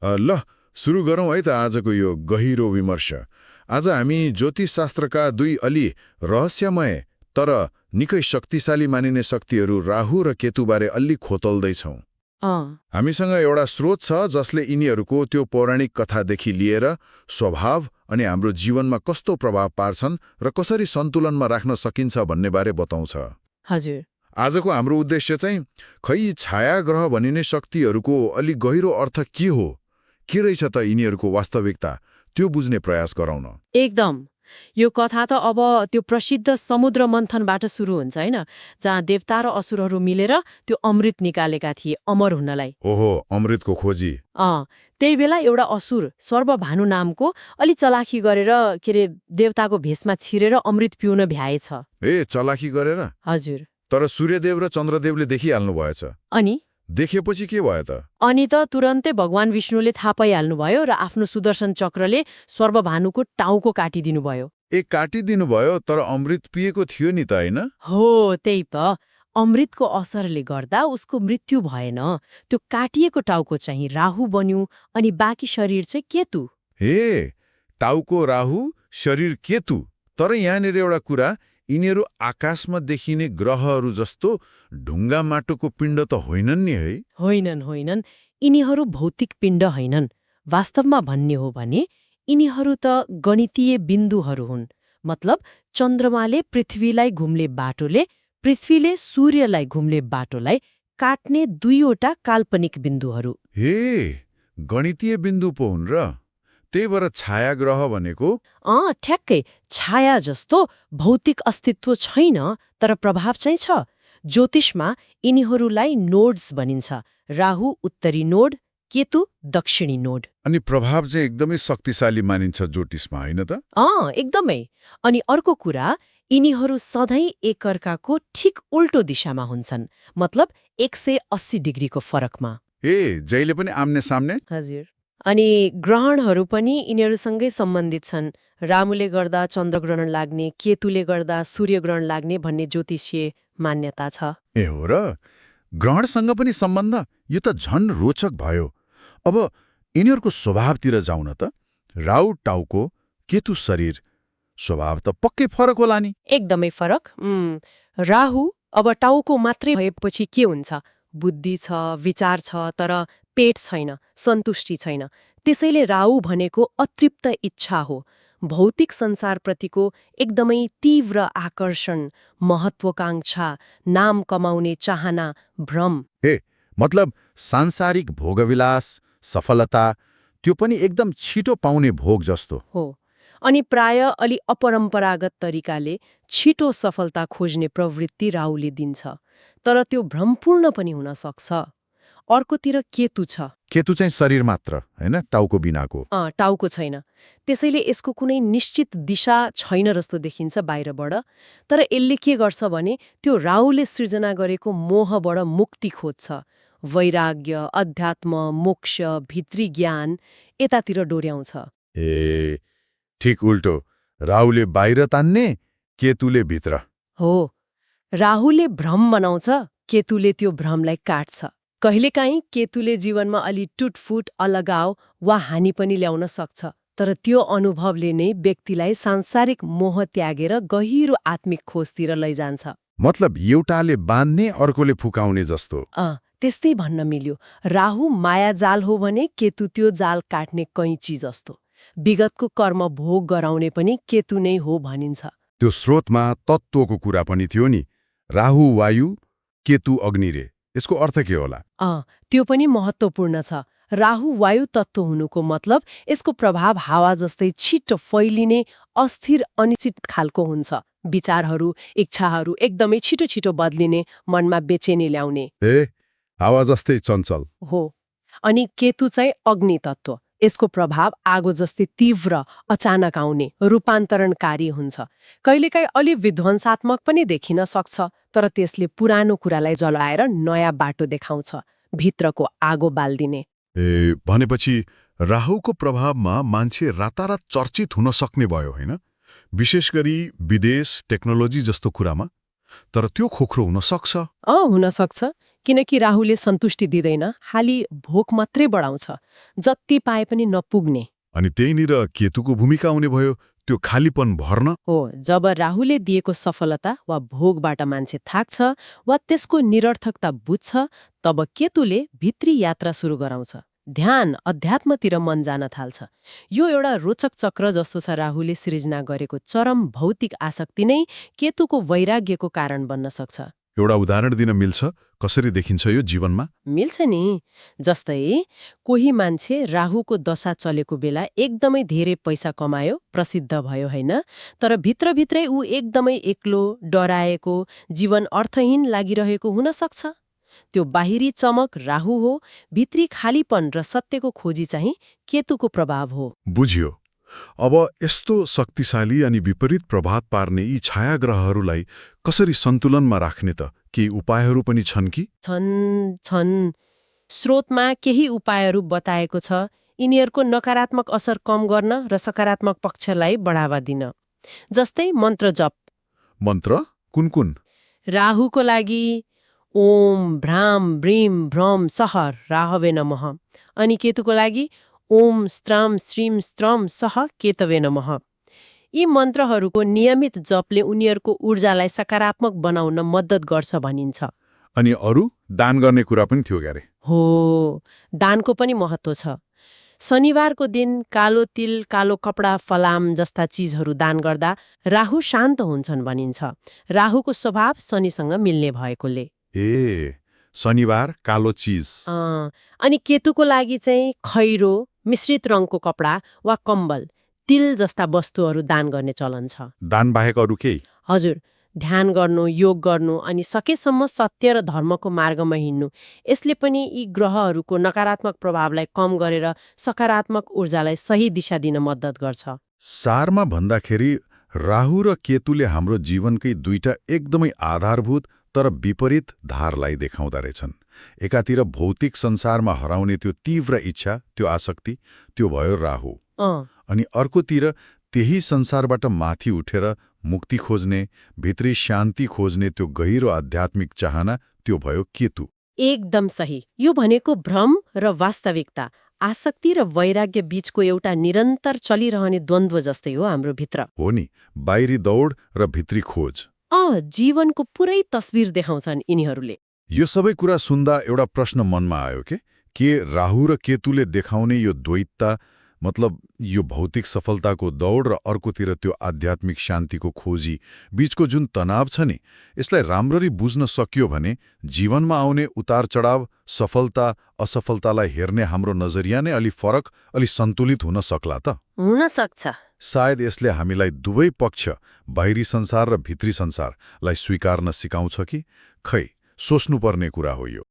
ल सुरु गरौँ है त आजको यो गहिरो विमर्श। आज हामी ज्योतिषशास्त्रका दुई अलि रहस्यमय तर निकै शक्तिशाली मानिने शक्तिहरू राहु र केतुबारे अलि खोतल्दैछौँ। हामीसँग एउटा स्रोत छ जसले यिनीहरूको त्यो पौराणिक कथादेखि लिएर स्वभाव अनि हाम्रो जीवनमा कस्तो प्रभाव पार्छन् र कसरी सन्तुलनमा राख्न सकिन्छ भन्नेबारे बताउँछ। हजुर। आजको हाम्रो उद्देश्य चाहिँ खै छायाग्रह भनिने शक्तिहरूको अलि गहिरो अर्थ के हो, के रहेछ त यिनीहरूको वास्तविकता, त्यो बुझ्ने प्रयास गरौँ न। एकदम। यो कथा त अब त्यो प्रसिद्ध समुद्र मन्थनबाट सुरु हुन्छ हैन, जहाँ देवता र असुरहरू मिलेर त्यो अमृत निकालेका थिए अमर हुनलाई। ओहो, अमृतको खोजी। त्यही बेला एउटा असुर सर्वभानु नामको अलि चलाखी गरेर देवताको भेषमा छिरेर अमृत पिउन भ्याएछ। ए, चलाखी गरेर? हजुर। तर सूर्यदेव र चन्द्रदेवले देखिहाल्नु भएछ। अनि देखेपछि के भयो त? अनि त तुरन्तै भगवान विष्णुले थाहा पाइहाल्नुभयो र आफ्नो सुदर्शन चक्रले सर्वभानुको टाउको काटिदिनु भयो। ए, काटिदिनु भयो, तर अमृत पिएको थियो नि त, होइन? हो, त्यही त। अमृतको असरले गर्दा उसको मृत्यु भएन। त्यो काटिएको टाउको चाहिँ राहु बन्यो अनि बाँकी शरीर चाहिँ केतु। हे, टाउको राहु, शरीर केतु। तर यहाँनिर एउटा कुरा, यिनीहरू आकाशमा देखिने ग्रहहरू जस्तो ढुङ्गा माटोको पिण्ड त होइनन् नि, है? होइनन्। यिनीहरू भौतिक पिण्ड होइनन्। वास्तवमा भन्ने हो भने यिनीहरू त गणितीय बिन्दुहरू हुन्। मतलब चन्द्रमाले पृथ्वीलाई घुम्ने बाटोले, पृथ्वीले सूर्यलाई घुम्ने बाटोलाई काट्ने दुईवटा काल्पनिक बिन्दुहरू। हे, गणितीय बिन्दु पो हुन् र? त्यही भएर छायाग्रह भनेको? ठ्याक्कै छाया जस्तो भौतिक अस्तित्व छैन, तर प्रभाव चाहिँ छ। ज्योतिषमा यिनीहरूलाई नोड्स भनिन्छ। राहु उत्तरी नोड, केतु दक्षिणी नोड। अनि प्रभाव चाहिँ एकदमै शक्तिशाली मानिन्छ ज्योतिषमा, होइन त? एकदमै। अनि अर्को कुरा, यिनीहरू सधैँ एकअर्काको ठिक उल्टो दिशामा हुन्छन्, मतलब 180 डिग्रीको फरकमा। ए, जहिले पनि आम्ने सामने? हजुर। अनि ग्रहणहरू पनि यिनीहरूसँगै सम्बन्धित छन्। रामुले गर्दा चन्द्रग्रहण लाग्ने, केतुले गर्दा सूर्यग्रहण लाग्ने भन्ने ज्योतिषीय मान्यता छ। ए हो र? ग्रहणसँग पनि सम्बन्ध? यो त झन् रोचक भयो। अब यिनीहरूको स्वभावतिर जाउँ न त। राहु टाउको, केतु शरीर, स्वभाव त पक्कै फरक होला नि? एकदमै फरक। राहु अब टाउको मात्रै भएपछि के हुन्छ? बुद्धि छ, विचार छ, तर पेट छैन, सन्तुष्टि छैन। त्यसैले राहु भनेको अतृप्त इच्छा हो। भौतिक संसारप्रतिको एकदमै तीव्र आकर्षण, महत्वाकांक्षा, नाम कमाउने चाहना, भ्रम। मतलब सांसारिक भोगविलास, सफलता, त्यो पनि एकदम छिटो पाउने भोग जस्तो हो। अनि प्राय अलि अपरम्परागत तरिकाले छिटो सफलता खोज्ने प्रवृत्ति राहुले दिन्छ। तर त्यो भ्रमपूर्ण पनि हुन सक्छ। अर्कोतिर केतु छ। केतु चाहिँ शरीर मात्र, हैन? टाउको बिनाको। टाउको छैन। त्यसैले यसको कुनै निश्चित दिशा छैन जस्तो देखिन्छ बाहिरबाट। तर यसले के गर्छ भने त्यो राहुले सृजना गरेको मोहबाट मुक्ति खोज्छ। वैराग्य, अध्यात्म, मोक्ष, भित्री ज्ञान यतातिर डोर्याउँछ। ए, ठिक उल्टो। राहुले बाहिर तान्ने, केतुले भित्र। हो। राहुले भ्रम बनाउँछ, केतुले त्यो भ्रमलाई काट्छ। कहिलेकाहीँ केतुले जीवनमा अलि टुटफुट, अलगाव वा हानि पनि ल्याउन सक्छ। तर त्यो अनुभवले नै व्यक्तिलाई सांसारिक मोह त्यागेर गहिरो आत्मिक खोजतिर लैजान्छ। मतलब एउटाले बाँध्ने, अर्कोले फुकाउने जस्तो। त्यस्तै भन्न मिल्यो। राहु माया जाल हो भने केतु त्यो जाल काट्ने कैँची जस्तो। विगतको कर्म भोग गराउने पनि केतु नै हो भनिन्छ। त्यो स्रोतमा तत्त्वको कुरा पनि थियो नि, राहु वायु, केतु अग्नि रे। यसको अर्थ के होला? त्यो पनि महत्त्वपूर्ण छ। राहु वायु तत्त्व हुनुको मतलब यसको प्रभाव हावा जस्तै छिटो फैलिने, अस्थिर, अनिश्चित खालको हुन्छ। विचारहरू, इच्छाहरू एकदमै छिटो छिटो बदलिने, मनमा बेचैनी ल्याउने। हावा जस्तै चञ्चल हो। अनि केतु चाहिँ अग्नि तत्त्व। यसको प्रभाव आगो जस्तै तीव्र, अचानक आउने, रूपान्तरणकारी हुन्छ। कहिलेकाहीँ अलि विध्वंसात्मक पनि देखिन सक्छ, तर त्यसले पुरानो कुरालाई जलाएर नयाँ बाटो देखाउँछ, भित्रको आगो बाल्दिने। भनेपछि राहुको प्रभावमा मान्छे रातारात चर्चित हुन सक्ने भयो, होइन? विशेष गरी विदेश, टेक्नोलोजी जस्तो कुरामा। तर त्यो खोक्रो हुन सक्छ। हुन सक्छ। किनकि राहुले सन्तुष्टि दिँदैन, खाली भोक मात्रै बढाउँछ, जति पाए पनि नपुग्ने। अनि त्यहीँनिर केतुको भूमिका आउने भयो, त्यो खालीपन भर्न। हो, जब राहुले दिएको सफलता वा भोगबाट मान्छे थाक्छ वा त्यसको निरर्थकता बुझ्छ, तब केतुले भित्री यात्रा सुरु गराउँछ। ध्यान, अध्यात्मतिर मन जान थाल्छ। यो एउटा रोचक चक्र जस्तो छ। राहुले सृजना गरेको चरम भौतिक आसक्ति नै केतुको वैराग्यको कारण बन्न सक्छ। एउटा उदाहरण दिन मिल्छ? कसरी देखिन्छ यो जीवनमा? मिल्छ नि। जस्तै कोही मान्छे राहुको दशा चलेको बेला एकदमै धेरै पैसा कमायो, प्रसिद्ध भयो होइन, तर भित्रभित्रै ऊ एकदमै एक्लो, डराएको, जीवन अर्थहीन लागिरहेको हुन सक्छ। त्यो बाहिरी चमक राहु हो, भित्री खालीपन र सत्यको खोजी चाहिँ केतुको प्रभाव हो। बुझियो। अब यस्तो शक्तिशाली अनि विपरीत प्रभाव पार्ने यी छायाग्रहहरूलाई कसरी सन्तुलनमा राख्ने त? केही उपायहरू पनि छन् कि? छन्। स्रोतमा केही उपायहरू बताएको छ, यिनीहरूको नकारात्मक असर कम गर्न र सकारात्मक पक्षलाई बढावा दिन। जस्तै मन्त्र जप। मन्त्र कुन कुन? राहुको लागि ओम भ्राम ब्रीम भ्रम सह राहवे नमः, अनि केतुको लागि ओम स्त्राम श्रीम स्त्रम सह केतवे नमः। यी मन्त्रहरूको नियमित जपले उनीहरूको ऊर्जालाई सकारात्मक बनाउन मद्दत गर्छ भनिन्छ। अनि अरू दान गर्ने कुरा पनि थियो क्यारे? हो, दानको पनि महत्त्व छ। शनिबारको दिन कालो तिल, कालो कपडा, फलाम जस्ता चिजहरू दान गर्दा राहु शान्त हुन्छन् भनिन्छ, राहुको स्वभाव शनिसँग मिल्ने भएकोले। ए, शनिबार कालो चिज। अनि केतुको लागि चाहिँ खैरो, मिश्रित रङको कपडा वा कम्बल, तिल जस्ता वस्तुहरू दान गर्ने चलन छ। दान बाहेक अरू केही? हजुर, ध्यान गर्नु, योग गर्नु अनि सकेसम्म सत्य र धर्मको मार्गमा हिँड्नु, यसले पनि यी ग्रहहरूको नकारात्मक प्रभावलाई कम गरेर सकारात्मक ऊर्जालाई सही दिशा दिन मद्दत गर्छ। सारमा भन्दाखेरि राहु र केतुले हाम्रो जीवनकै दुईटा एकदमै आधारभूत तर विपरीत धारलाई देखाउँदा रहेछन्। एकातिर भौतिक संसारमा हराउने त्यो तीव्र इच्छा, त्यो आसक्ति, त्यो भयो राहु। अनि अर्कोतिर त्यही संसारबाट माथि उठेर मुक्ति खोज्ने, भित्री शान्ति खोज्ने त्यो गहिरो आध्यात्मिक चाहना, त्यो भयो केतु। एकदम सही। यो भनेको भ्रम र वास्तविकता, आसक्ति र वैराग्य बीचको एउटा निरन्तर चलिरहने द्वन्द्व जस्तै हो हाम्रो भित्र। हो नि, बाहिरी दौड र भित्री खोज। जीवनको पुरै तस्विर देखाउँछन् यिनीहरूले। यो सबै कुरा सुन्दा एउटा प्रश्न मनमा आयो के राहु र केतुले देखाउने यो द्वैतता, मतलब यो भौतिक सफलताको दौड र अर्कोतिर त्यो आध्यात्मिक शान्तिको खोजी बीचको जुन तनाव छ नि, यसलाई राम्ररी बुझ्न सकियो भने जीवनमा आउने उतार चढाव, सफलता असफलतालाई हेर्ने हाम्रो नजरिया नै अलि फरक, अलि सन्तुलित हुन सक्ला त? हुन सक्छ। सायद यसले हामीलाई दुवै पक्ष, बाहिरी संसार र भित्री संसारलाई स्वीकार्न सिकाउँछ कि? खै, सोच्नुपर्ने कुरा हो यो।